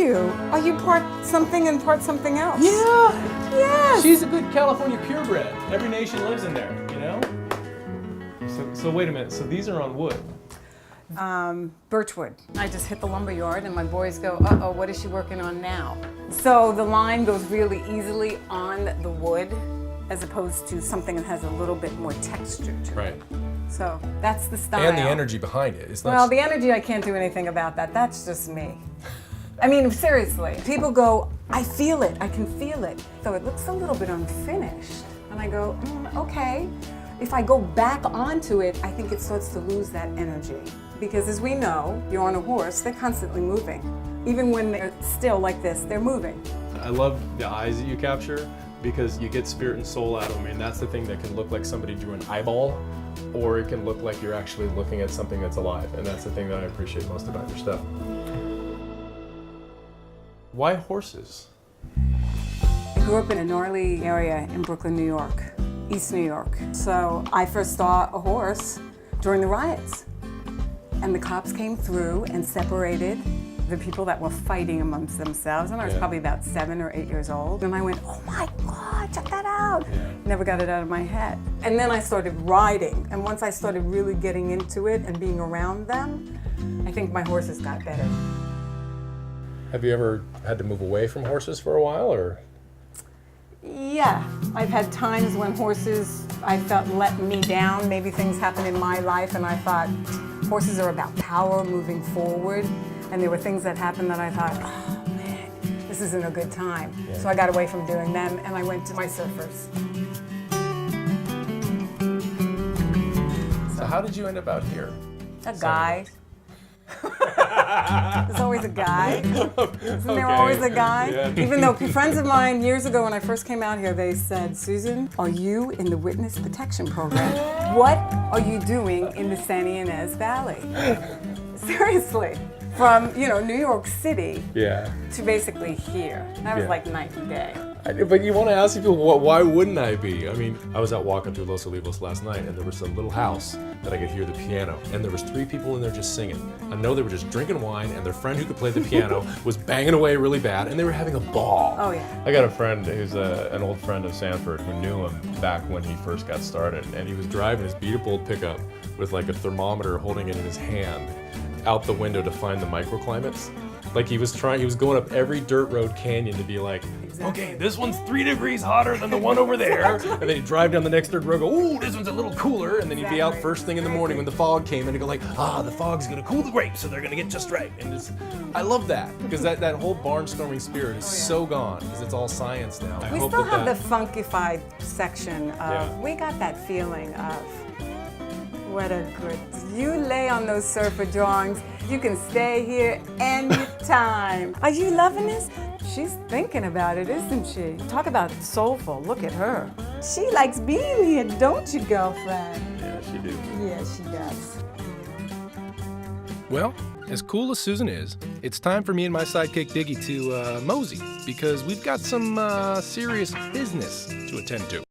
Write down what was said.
you. Are you part something and part something else? Yeah. Yes. She's a good California purebred. Every nation lives in there, you know? So wait a minute. So these are on wood. Birchwood. I just hit the lumber yard and my boys go, uh-oh, what is she working on now? So the line goes really easily on the wood as opposed to something that has a little bit more texture to it. Right. So that's the style. And the energy behind it. It's not Well, the energy, I can't do anything about that. That's just me. I mean, seriously. People go, I feel it. I can feel it. So it looks a little bit unfinished. And I go, okay. If I go back onto it, I think it starts to lose that energy. Because as we know, you're on a horse, they're constantly moving. Even when they're still like this, they're moving. I love the eyes that you capture because you get spirit and soul out of them. And that's the thing that can look like somebody drew an eyeball, or it can look like you're actually looking at something that's alive. And that's the thing that I appreciate most about your stuff. Why horses? I grew up in a gnarly area in Brooklyn, New York, East New York. So I first saw a horse during the riots. And the cops came through and separated the people that were fighting amongst themselves. And I was probably about 7 or 8 years old. And I went, oh my God, check that out. Yeah. Never got it out of my head. And then I started riding. And once I started really getting into it and being around them, I think my horses got better. Have you ever had to move away from horses for a while, or? Yeah, I've had times when horses, I felt, let me down. Maybe things happened in my life and I thought, horses are about power, moving forward. And there were things that happened that I thought, oh man, this isn't a good time. Yeah. So I got away from doing them and I went to my surfers. So how did you end up out here? A guy. There's always a guy. Isn't there always a guy? Yeah. Even though friends of mine years ago when I first came out here, they said, Susan, are you in the witness protection program? What are you doing in the San Ynez Valley? Seriously. From, New York City to basically here. That was like night and day. But you want to ask people, why wouldn't I be? I mean, I was out walking through Los Olivos last night, and there was a little house that I could hear the piano, and there was 3 people in there just singing. I know they were just drinking wine, and their friend who could play the piano was banging away really bad, and they were having a ball. Oh, yeah. I got a friend who's an old friend of Sanford who knew him back when he first got started, and he was driving his beat-up old pickup with like a thermometer holding it in his hand out the window to find the microclimates. Like he was going up every dirt road canyon to be like, okay, this one's 3 degrees hotter than the one over there. And then he'd drive down the next dirt road, go, ooh, this one's a little cooler. And then he'd be out first thing in the morning when the fog came and he'd go like, the fog's gonna cool the grapes, so they're gonna get just right. And I love that, because that whole barnstorming spirit is so gone, because it's all science now. We still have the funkified section of, we got that feeling of, what a good, you lay on those surfer drawings, you can stay here anytime. Are you loving this? She's thinking about it, isn't she? Talk about soulful, look at her. She likes being here, don't you, girlfriend? Yeah, she do. Yeah, she does. Well, as cool as Susan is, it's time for me and my sidekick Diggy to mosey, because we've got some serious business to attend to.